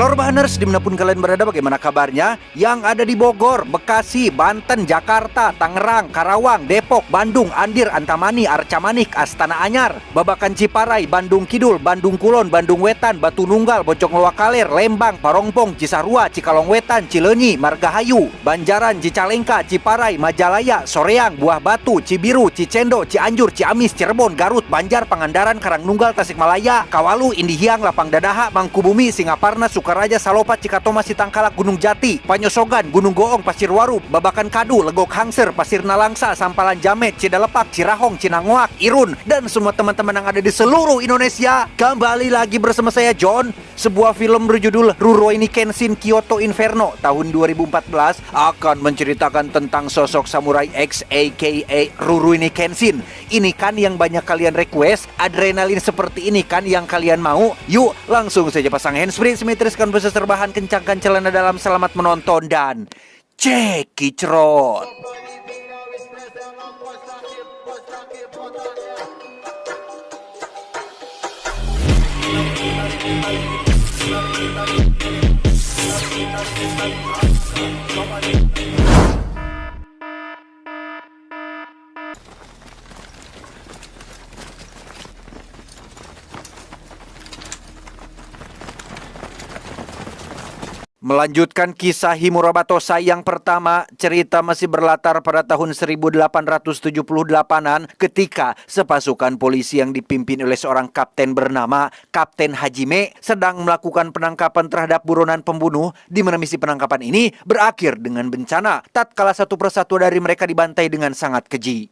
Halo Rebahaners, dimanapun kalian berada, bagaimana kabarnya? Yang ada di Bogor, Bekasi, Banten, Jakarta, Tangerang, Karawang, Depok, Bandung, Andir, Antamani, Arcamanik, Astana Anyar, Babakan Ciparai, Bandung Kidul, Bandung Kulon, Bandung Wetan, Batu Nunggal, Bojong Loakaler, Lembang, Parongpong, Cisarua, Cikalong Wetan, Cileunyi, Margahayu, Banjaran, Cicalengka, Ciparai, Majalaya, Soreang, Buah Batu, Cibiru, Cicendo, Cianjur, Ciamis, Cirebon, Garut, Banjar, Pangandaran, Karangnunggal, Tasikmalaya, Kawalu, Indihiang, Lapang Dadaha, Mangkubumi, Singaparna, Sukaraja, Salopat, Cikatoma, Sitangkalak, Gunung Jati, Panyosogan, Gunung Goong, Pasir Waru, Babakan Kadu, Legok Hangser, Pasir Nalangsa, Sampalan Jamet, Cidalepak, Cirahong, Cinangoak, Irun, dan semua teman-teman yang ada di seluruh Indonesia. Kembali lagi bersama saya John. Sebuah film berjudul Rurouni Kenshin Kyoto Inferno tahun 2014 akan menceritakan tentang sosok Samurai X aka Rurouni Kenshin. Ini kan yang banyak kalian request, adrenalin seperti ini kan yang kalian mau. Yuk langsung saja pasang handsfree, simetriskan besi serbahan, kencangkan celana dalam, selamat menonton dan cekicrot. Melanjutkan kisah Himura Batosai yang pertama, cerita masih berlatar pada tahun 1878-an ketika sepasukan polisi yang dipimpin oleh seorang kapten bernama Kapten Hajime sedang melakukan penangkapan terhadap buronan pembunuh, di mana misi penangkapan ini berakhir dengan bencana tatkala satu persatu dari mereka dibantai dengan sangat keji.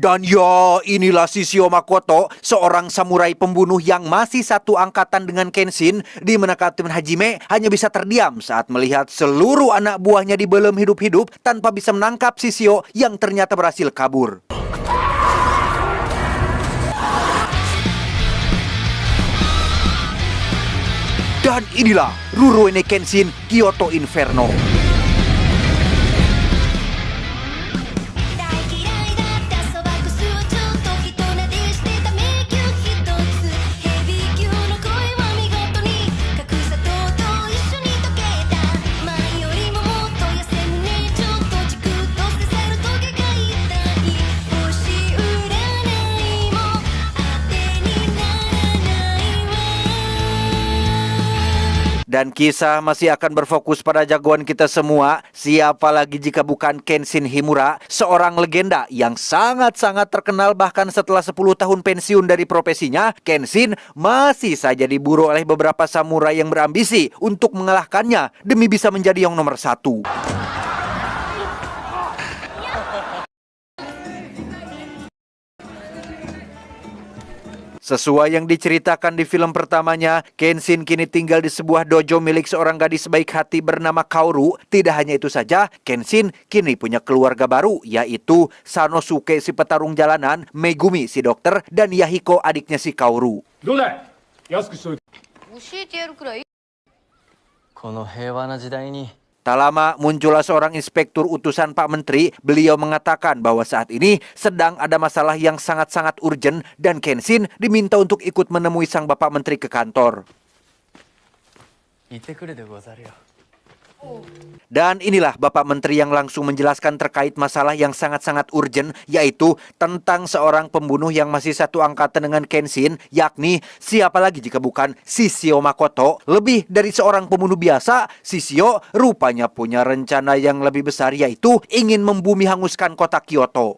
Dan ya, inilah Shishio Makoto, seorang samurai pembunuh yang masih satu angkatan dengan Kenshin, di mana Kapten Hajime hanya bisa terdiam saat melihat seluruh anak buahnya dibelem hidup-hidup tanpa bisa menangkap Shishio yang ternyata berhasil kabur. Dan inilah Rurouni Kenshin Kyoto Inferno. Dan kisah masih akan berfokus pada jagoan kita semua. Siapa lagi jika bukan Kenshin Himura, seorang legenda yang sangat-sangat terkenal. Bahkan setelah 10 tahun pensiun dari profesinya, Kenshin masih saja diburu oleh beberapa samurai yang berambisi untuk mengalahkannya demi bisa menjadi yang nomor satu. Sesuai yang diceritakan di film pertamanya, Kenshin kini tinggal di sebuah dojo milik seorang gadis baik hati bernama Kaoru. Tidak hanya itu saja, Kenshin kini punya keluarga baru, yaitu Sanosuke si petarung jalanan, Megumi si dokter, dan Yahiko adiknya si Kaoru. Tak lama muncullah seorang inspektur utusan Pak Menteri. Beliau mengatakan bahwa saat ini sedang ada masalah yang sangat-sangat urgent dan Kenshin diminta untuk ikut menemui sang Bapak Menteri ke kantor. Dan inilah Bapak Menteri yang langsung menjelaskan terkait masalah yang sangat-sangat urgent, yaitu tentang seorang pembunuh yang masih satu angkatan dengan Kenshin, yakni siapa lagi jika bukan Shishio Makoto. Lebih dari seorang pembunuh biasa, Shishio rupanya punya rencana yang lebih besar, yaitu ingin membumi hanguskan kota Kyoto.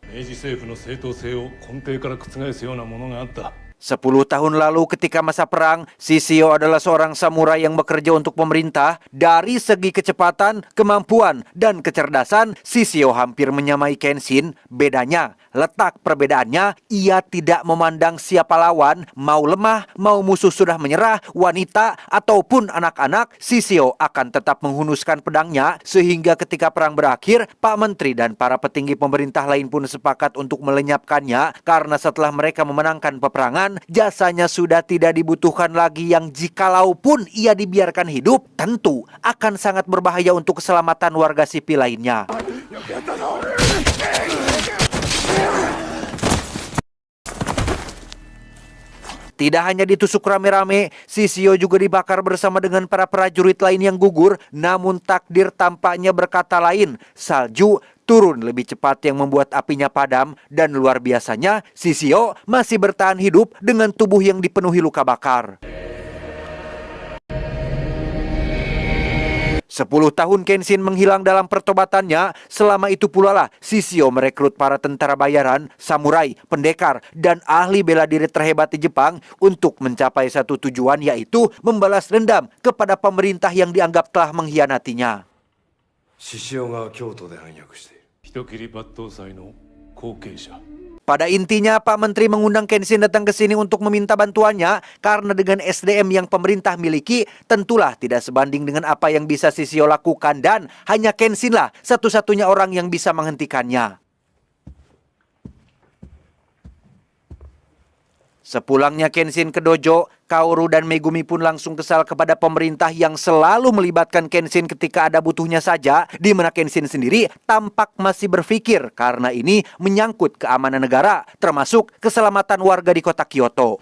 10 tahun lalu ketika masa perang, Shishio adalah seorang samurai yang bekerja untuk pemerintah. Dari segi kecepatan, kemampuan, dan kecerdasan, Shishio hampir menyamai Kenshin. Bedanya, letak perbedaannya, ia tidak memandang siapa lawan, mau lemah, mau musuh sudah menyerah, wanita, ataupun anak-anak, Shishio akan tetap menghunuskan pedangnya, sehingga ketika perang berakhir, Pak Menteri dan para petinggi pemerintah lain pun sepakat untuk melenyapkannya, karena setelah mereka memenangkan peperangan, jasanya sudah tidak dibutuhkan lagi, yang jikalaupun ia dibiarkan hidup, tentu akan sangat berbahaya untuk keselamatan warga sipil lainnya. Tidak hanya ditusuk rame-rame, Sisio juga dibakar bersama dengan para prajurit lain yang gugur, namun takdir tampaknya berkata lain. Salju turun lebih cepat yang membuat apinya padam, dan luar biasanya Sisio masih bertahan hidup dengan tubuh yang dipenuhi luka bakar. 10 tahun Kenshin menghilang dalam pertobatannya. Selama itu pula lah Sisio merekrut para tentara bayaran, samurai, pendekar, dan ahli bela diri terhebat di Jepang untuk mencapai satu tujuan, yaitu membalas dendam kepada pemerintah yang dianggap telah mengkhianatinya. Pada intinya, Pak Menteri mengundang Kenshin datang ke sini untuk meminta bantuannya karena dengan SDM yang pemerintah miliki tentulah tidak sebanding dengan apa yang bisa Sisio lakukan, dan hanya Kenshin lah satu-satunya orang yang bisa menghentikannya. Sepulangnya Kenshin ke dojo, Kaoru dan Megumi pun langsung kesal kepada pemerintah yang selalu melibatkan Kenshin ketika ada butuhnya saja, di mana Kenshin sendiri tampak masih berpikir karena ini menyangkut keamanan negara, termasuk keselamatan warga di kota Kyoto.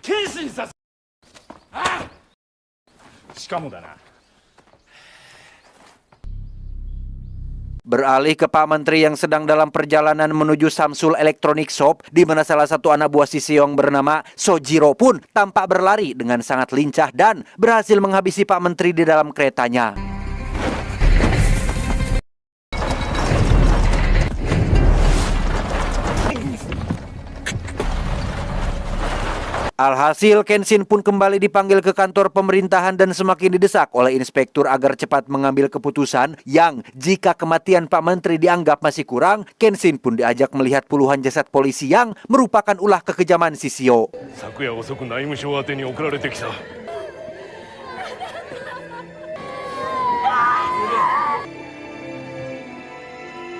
Beralih ke Pak Menteri yang sedang dalam perjalanan menuju Samsul Electronic Shop, di mana salah satu anak buah Sisio yang bernama Sojiro pun tampak berlari dengan sangat lincah dan berhasil menghabisi Pak Menteri di dalam keretanya. Alhasil, Kenshin pun kembali dipanggil ke kantor pemerintahan dan semakin didesak oleh inspektur agar cepat mengambil keputusan yang jika kematian Pak Menteri dianggap masih kurang, Kenshin pun diajak melihat puluhan jasad polisi yang merupakan ulah kekejaman Sisio.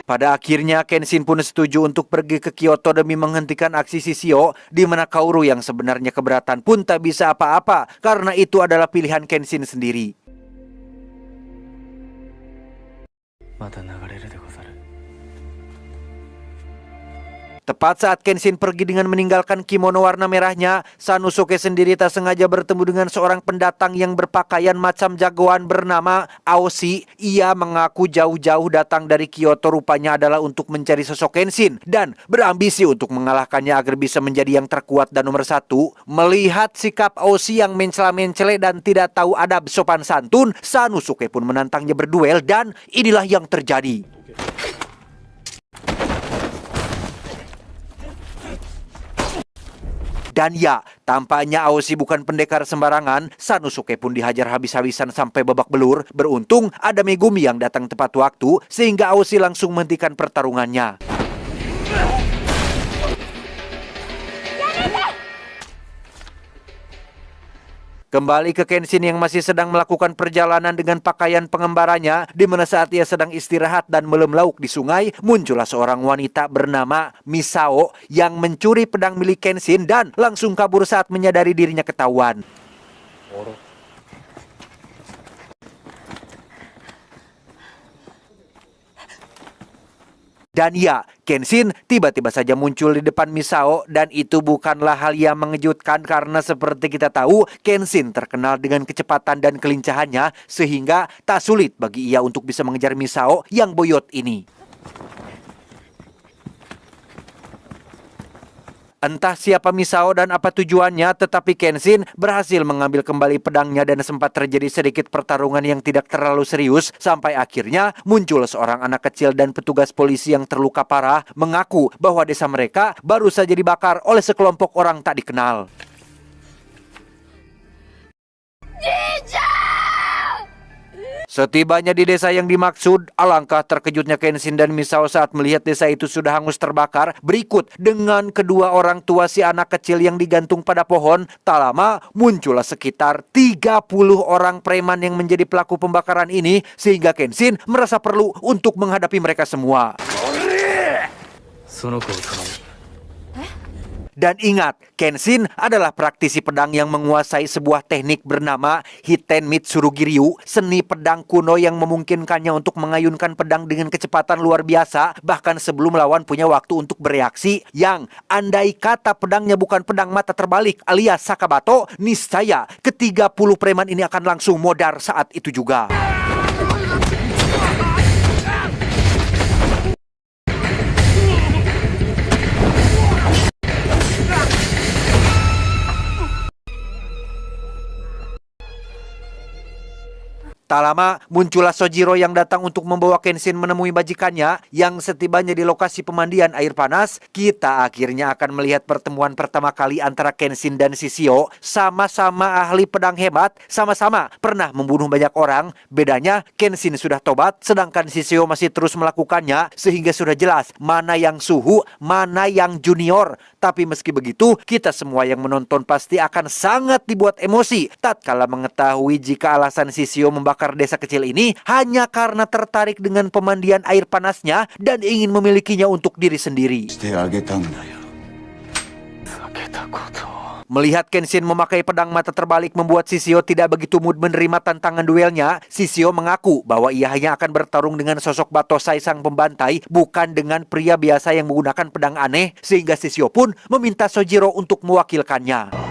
Pada akhirnya Kenshin pun setuju untuk pergi ke Kyoto demi menghentikan aksi Sisio, di mana Kaoru yang sebenarnya keberatan pun tak bisa apa-apa karena itu adalah pilihan Kenshin sendiri. Tepat saat Kenshin pergi dengan meninggalkan kimono warna merahnya, Sanosuke sendiri tak sengaja bertemu dengan seorang pendatang yang berpakaian macam jagoan bernama Aoshi. Ia mengaku jauh-jauh datang dari Kyoto, rupanya adalah untuk mencari sosok Kenshin dan berambisi untuk mengalahkannya agar bisa menjadi yang terkuat dan nomor satu. Melihat sikap Aoshi yang mencela-mencele dan tidak tahu adab sopan santun, Sanosuke pun menantangnya berduel dan inilah yang terjadi. Dan ya, tampaknya Aoshi bukan pendekar sembarangan. Sanosuke pun dihajar habis-habisan sampai babak belur. Beruntung ada Megumi yang datang tepat waktu sehingga Aoshi langsung menghentikan pertarungannya. Kembali ke Kenshin yang masih sedang melakukan perjalanan dengan pakaian pengembaranya, di mana saat ia sedang istirahat dan melem lauk di sungai, muncullah seorang wanita bernama Misao yang mencuri pedang milik Kenshin dan langsung kabur saat menyadari dirinya ketahuan. Dan ya, Kenshin tiba-tiba saja muncul di depan Misao, dan itu bukanlah hal yang mengejutkan karena seperti kita tahu, Kenshin terkenal dengan kecepatan dan kelincahannya sehingga tak sulit bagi ia untuk bisa mengejar Misao yang boyot ini. Entah siapa Misao dan apa tujuannya, tetapi Kenshin berhasil mengambil kembali pedangnya dan sempat terjadi sedikit pertarungan yang tidak terlalu serius sampai akhirnya muncul seorang anak kecil dan petugas polisi yang terluka parah mengaku bahwa desa mereka baru saja dibakar oleh sekelompok orang tak dikenal. Setibanya di desa yang dimaksud, alangkah terkejutnya Kenshin dan Misao saat melihat desa itu sudah hangus terbakar. Berikut dengan kedua orang tua si anak kecil yang digantung pada pohon. Tak lama muncullah sekitar 30 orang preman yang menjadi pelaku pembakaran ini, sehingga Kenshin merasa perlu untuk menghadapi mereka semua. Dan ingat, Kenshin adalah praktisi pedang yang menguasai sebuah teknik bernama Hiten Mitsurugiryu, seni pedang kuno yang memungkinkannya untuk mengayunkan pedang dengan kecepatan luar biasa, bahkan sebelum lawan punya waktu untuk bereaksi, yang andai kata pedangnya bukan pedang mata terbalik alias Sakabato, niscaya ke-30 preman ini akan langsung modar saat itu juga. Tak lama, muncullah Sojiro yang datang untuk membawa Kenshin menemui bajikannya yang setibanya di lokasi pemandian air panas. Kita akhirnya akan melihat pertemuan pertama kali antara Kenshin dan Shishio. Sama-sama ahli pedang hebat, sama-sama pernah membunuh banyak orang. Bedanya, Kenshin sudah tobat, sedangkan Shishio masih terus melakukannya, sehingga sudah jelas mana yang suhu, mana yang junior. Tapi meski begitu, kita semua yang menonton pasti akan sangat dibuat emosi tatkala mengetahui jika alasan Shishio membakar desa kecil ini hanya karena tertarik dengan pemandian air panasnya dan ingin memilikinya untuk diri sendiri. Melihat Kenshin memakai pedang mata terbalik membuat Shishio tidak begitu mood menerima tantangan duelnya. Shishio mengaku bahwa ia hanya akan bertarung dengan sosok Batosai sang pembantai, bukan dengan pria biasa yang menggunakan pedang aneh, sehingga Shishio pun meminta Sojiro untuk mewakilkannya.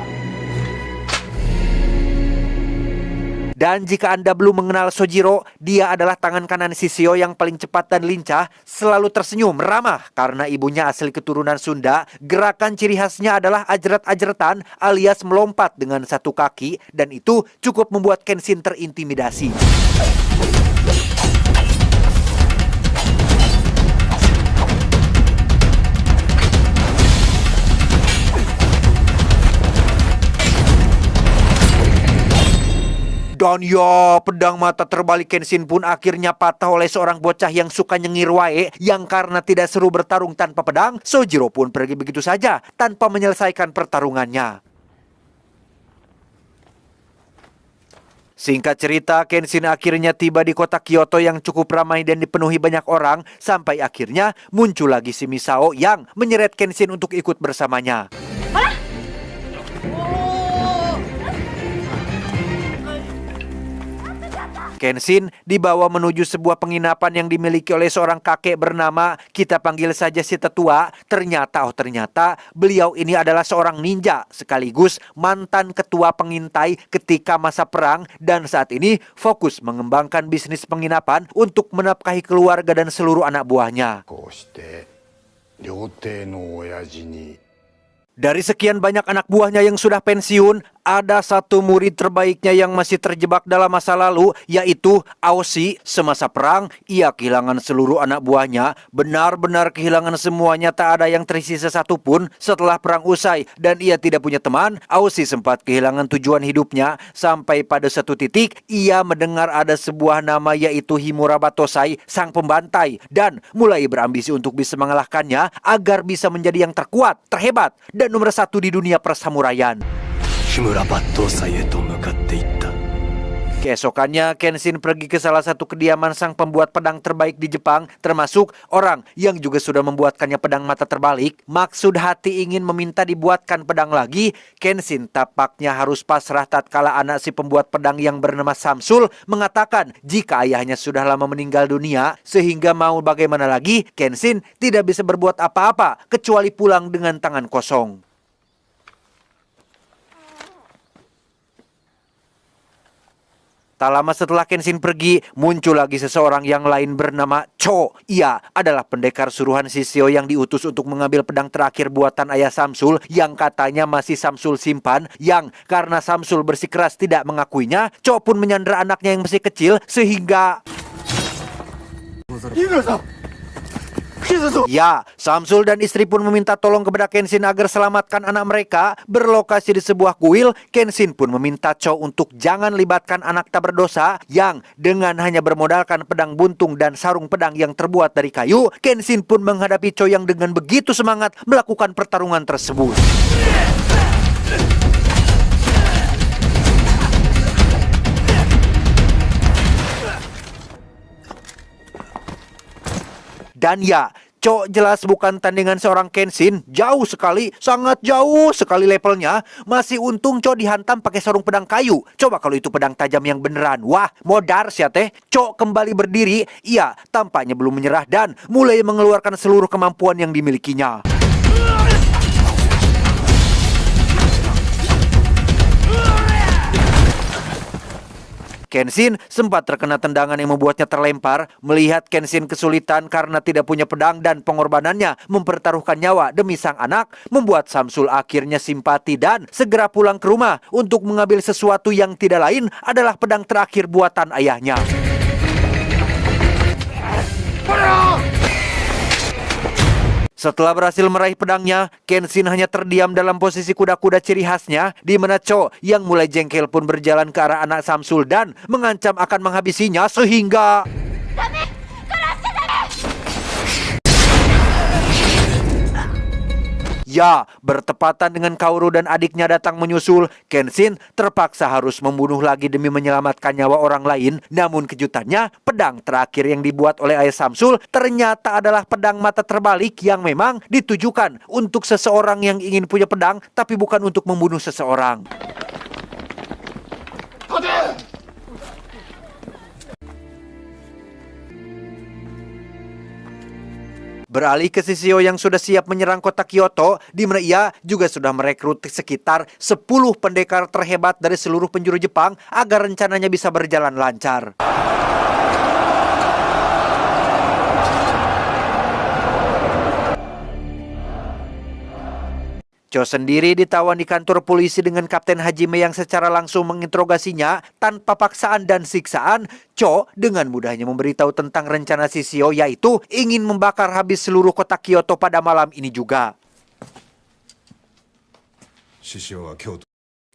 Dan jika Anda belum mengenal Sojiro, dia adalah tangan kanan Shishio yang paling cepat dan lincah, selalu tersenyum, ramah karena ibunya asli keturunan Sunda. Gerakan ciri khasnya adalah ajret-ajretan alias melompat dengan satu kaki, dan itu cukup membuat Kenshin terintimidasi. Dan ya, pedang mata terbalik Kenshin pun akhirnya patah oleh seorang bocah yang suka nyengir wae, yang karena tidak seru bertarung tanpa pedang, Sojiro pun pergi begitu saja tanpa menyelesaikan pertarungannya. Singkat cerita, Kenshin akhirnya tiba di kota Kyoto yang cukup ramai dan dipenuhi banyak orang, sampai akhirnya muncul lagi si Misao yang menyeret Kenshin untuk ikut bersamanya. Kenshin dibawa menuju sebuah penginapan yang dimiliki oleh seorang kakek bernama, kita panggil saja si tetua. Ternyata beliau ini adalah seorang ninja sekaligus mantan ketua pengintai ketika masa perang, dan saat ini fokus mengembangkan bisnis penginapan untuk menafkahi keluarga dan seluruh anak buahnya. Dari sekian banyak anak buahnya yang sudah pensiun, ada satu murid terbaiknya yang masih terjebak dalam masa lalu, yaitu Aoshi. Semasa perang, ia kehilangan seluruh anak buahnya, benar-benar kehilangan semuanya, tak ada yang tersisa satupun. Setelah perang usai dan ia tidak punya teman, Aoshi sempat kehilangan tujuan hidupnya, sampai pada satu titik ia mendengar ada sebuah nama, yaitu Himura Batosai, sang pembantai, dan mulai berambisi untuk bisa mengalahkannya agar bisa menjadi yang terkuat, terhebat, dan nomor satu di dunia persamuraian. Keesokannya, Kenshin pergi ke salah satu kediaman sang pembuat pedang terbaik di Jepang, termasuk orang yang juga sudah membuatkannya pedang mata terbalik. Maksud hati ingin meminta dibuatkan pedang lagi. Kenshin tampaknya harus pasrah tatkala anak si pembuat pedang yang bernama Samsul mengatakan jika ayahnya sudah lama meninggal dunia, sehingga mau bagaimana lagi, Kenshin tidak bisa berbuat apa-apa kecuali pulang dengan tangan kosong. Tak lama setelah Kenshin pergi, muncul lagi seseorang yang lain bernama Cho. Ia adalah pendekar suruhan Shishio yang diutus untuk mengambil pedang terakhir buatan ayah Samsul yang katanya masih Samsul simpan, yang karena Samsul bersikeras tidak mengakuinya, Cho pun menyandera anaknya yang masih kecil sehingga... Ya, Samsul dan istri pun meminta tolong kepada Kenshin agar selamatkan anak mereka. Berlokasi di sebuah kuil, Kenshin pun meminta Cho untuk jangan libatkan anak tak berdosa, yang dengan hanya bermodalkan pedang buntung dan sarung pedang yang terbuat dari kayu, Kenshin pun menghadapi Cho yang dengan begitu semangat melakukan pertarungan tersebut. Dan ya, Cok jelas bukan tandingan seorang Kenshin, jauh sekali, sangat jauh sekali levelnya. Masih untung Cok dihantam pakai sarung pedang kayu. Coba kalau itu pedang tajam yang beneran, wah modar sia teh. Cok kembali berdiri, ia tampaknya belum menyerah dan mulai mengeluarkan seluruh kemampuan yang dimilikinya. Kenshin sempat terkena tendangan yang membuatnya terlempar. Melihat Kenshin kesulitan karena tidak punya pedang dan pengorbanannya mempertaruhkan nyawa demi sang anak, membuat Samsul akhirnya simpati dan segera pulang ke rumah untuk mengambil sesuatu yang tidak lain adalah pedang terakhir buatan ayahnya. Setelah berhasil meraih pedangnya, Kenshin hanya terdiam dalam posisi kuda-kuda ciri khasnya, di mana Cho yang mulai jengkel pun berjalan ke arah anak Samsul dan mengancam akan menghabisinya sehingga... Ya, bertepatan dengan Kaoru dan adiknya datang menyusul, Kenshin terpaksa harus membunuh lagi demi menyelamatkan nyawa orang lain. Namun kejutannya, pedang terakhir yang dibuat oleh ayah Samsul ternyata adalah pedang mata terbalik yang memang ditujukan untuk seseorang yang ingin punya pedang, tapi bukan untuk membunuh seseorang. Beralih ke Shishio yang sudah siap menyerang kota Kyoto, di mana ia juga sudah merekrut sekitar 10 pendekar terhebat dari seluruh penjuru Jepang agar rencananya bisa berjalan lancar. Cho sendiri ditawan di kantor polisi dengan Kapten Hajime yang secara langsung menginterogasinya tanpa paksaan dan siksaan. Cho dengan mudahnya memberitahu tentang rencana Shishio, yaitu ingin membakar habis seluruh kota Kyoto pada malam ini juga.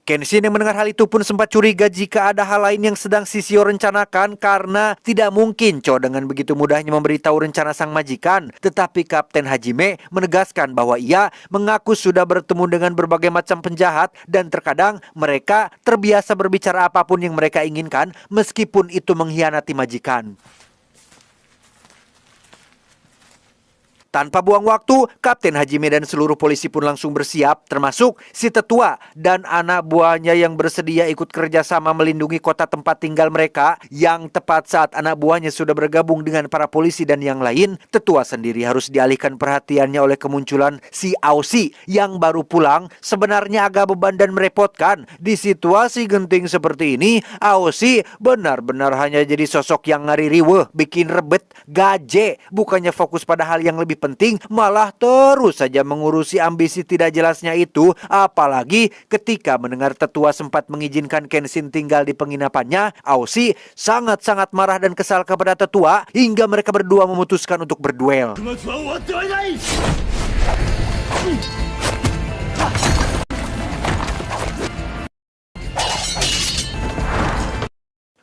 Kenshin yang mendengar hal itu pun sempat curiga jika ada hal lain yang sedang Shishio rencanakan, karena tidak mungkin Cho dengan begitu mudahnya memberitahu rencana sang majikan. Tetapi Kapten Hajime menegaskan bahwa ia mengaku sudah bertemu dengan berbagai macam penjahat dan terkadang mereka terbiasa berbicara apapun yang mereka inginkan meskipun itu mengkhianati majikan. Tanpa buang waktu, Kapten Hajime dan seluruh polisi pun langsung bersiap, termasuk si tetua dan anak buahnya yang bersedia ikut kerjasama melindungi kota tempat tinggal mereka. Yang tepat saat anak buahnya sudah bergabung dengan para polisi dan yang lain, tetua sendiri harus dialihkan perhatiannya oleh kemunculan si Aoshi yang baru pulang. Sebenarnya agak beban dan merepotkan. Di situasi genting seperti ini, Aoshi benar-benar hanya jadi sosok yang ngaririweh, bikin rebet, gaje, bukannya fokus pada hal yang lebih penting, malah terus saja mengurusi ambisi tidak jelasnya itu. Apalagi ketika mendengar tetua sempat mengizinkan Kenshin tinggal di penginapannya, Aoshi sangat-sangat marah dan kesal kepada tetua hingga mereka berdua memutuskan untuk berduel.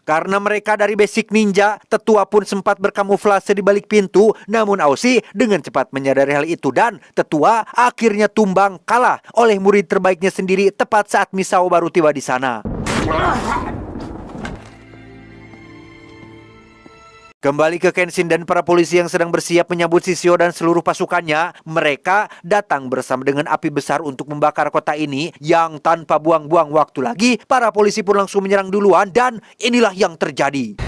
Karena mereka dari basic ninja, tetua pun sempat berkamuflase di balik pintu. Namun Aoshi dengan cepat menyadari hal itu dan tetua akhirnya tumbang kalah oleh murid terbaiknya sendiri tepat saat Misao baru tiba di sana. Kembali ke Kenshin dan para polisi yang sedang bersiap menyambut Shishio dan seluruh pasukannya. Mereka datang bersama dengan api besar untuk membakar kota ini. Yang tanpa buang-buang waktu lagi, para polisi pun langsung menyerang duluan dan inilah yang terjadi.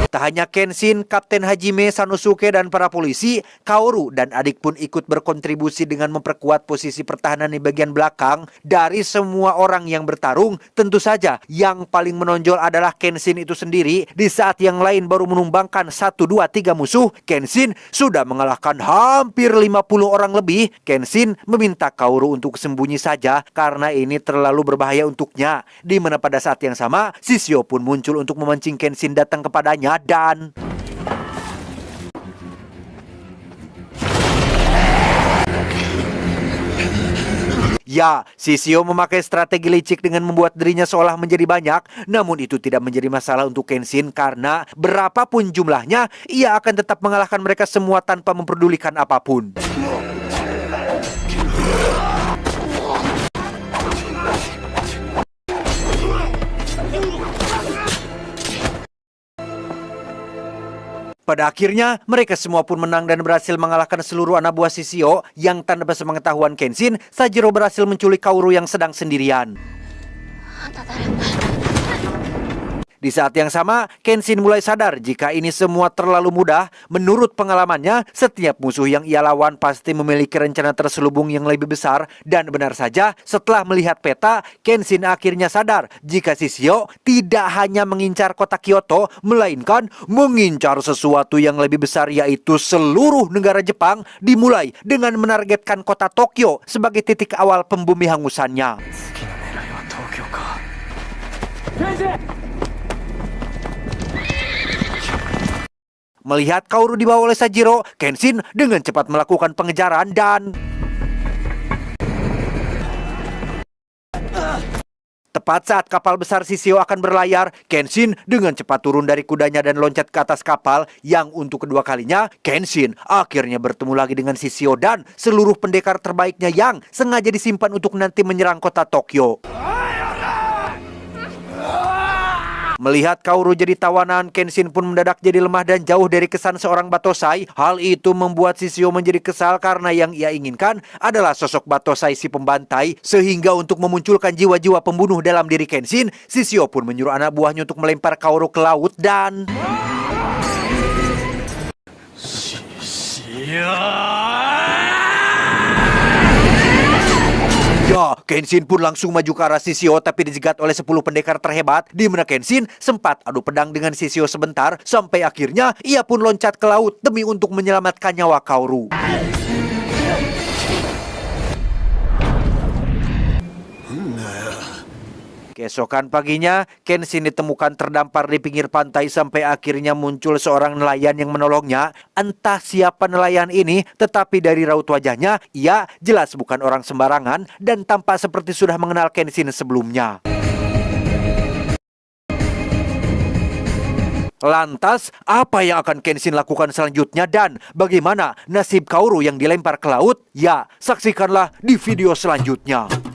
Tak hanya Kenshin, Kapten Hajime, Sanosuke, dan para polisi, Kaoru dan adik pun ikut berkontribusi dengan memperkuat posisi pertahanan di bagian belakang. Dari semua orang yang bertarung, tentu saja yang paling menonjol adalah Kenshin itu sendiri. Di saat yang lain baru menumbangkan 1, 2, 3 musuh, Kenshin sudah mengalahkan hampir 50 orang lebih. Kenshin meminta Kaoru untuk sembunyi saja karena ini terlalu berbahaya untuknya. Di mana pada saat yang sama, Shishio pun muncul untuk memancing Kenshin datang kepadanya dan... Ya, Shishio memakai strategi licik dengan membuat dirinya seolah menjadi banyak. Namun itu tidak menjadi masalah untuk Kenshin karena berapapun jumlahnya, ia akan tetap mengalahkan mereka semua tanpa memperdulikan apapun. Pada akhirnya, mereka semua pun menang dan berhasil mengalahkan seluruh anak buah Shishio yang tanpa sepengetahuan Kenshin, Sanjiro berhasil menculik Kaoru yang sedang sendirian. Di saat yang sama, Kenshin mulai sadar jika ini semua terlalu mudah. Menurut pengalamannya, setiap musuh yang ia lawan pasti memiliki rencana terselubung yang lebih besar. Dan benar saja, setelah melihat peta, Kenshin akhirnya sadar jika Shishio tidak hanya mengincar kota Kyoto, melainkan mengincar sesuatu yang lebih besar, yaitu seluruh negara Jepang, dimulai dengan menargetkan kota Tokyo sebagai titik awal pembumi hangusannya. Melihat Kaoru dibawa oleh Sanjiro, Kenshin dengan cepat melakukan pengejaran dan tepat saat kapal besar Shishio akan berlayar, Kenshin dengan cepat turun dari kudanya dan loncat ke atas kapal yang untuk kedua kalinya, Kenshin akhirnya bertemu lagi dengan Shishio dan seluruh pendekar terbaiknya yang sengaja disimpan untuk nanti menyerang kota Tokyo. Melihat Kaoru jadi tawanan, Kenshin pun mendadak jadi lemah dan jauh dari kesan seorang Battosai. Hal itu membuat Shishio menjadi kesal karena yang ia inginkan adalah sosok Battosai si pembantai. Sehingga untuk memunculkan jiwa-jiwa pembunuh dalam diri Kenshin, Shishio pun menyuruh anak buahnya untuk melempar Kaoru ke laut dan ya, Kenshin pun langsung maju ke arah Shishio tapi dijegat oleh 10 pendekar terhebat, di mana Kenshin sempat adu pedang dengan Shishio sebentar sampai akhirnya ia pun loncat ke laut demi untuk menyelamatkan nyawa Kaoru. Keesokan paginya, Kenshin ditemukan terdampar di pinggir pantai sampai akhirnya muncul seorang nelayan yang menolongnya. Entah siapa nelayan ini, tetapi dari raut wajahnya, ia jelas bukan orang sembarangan dan tampak seperti sudah mengenal Kenshin sebelumnya. Lantas, apa yang akan Kenshin lakukan selanjutnya dan bagaimana nasib Kaoru yang dilempar ke laut? Ya, saksikanlah di video selanjutnya.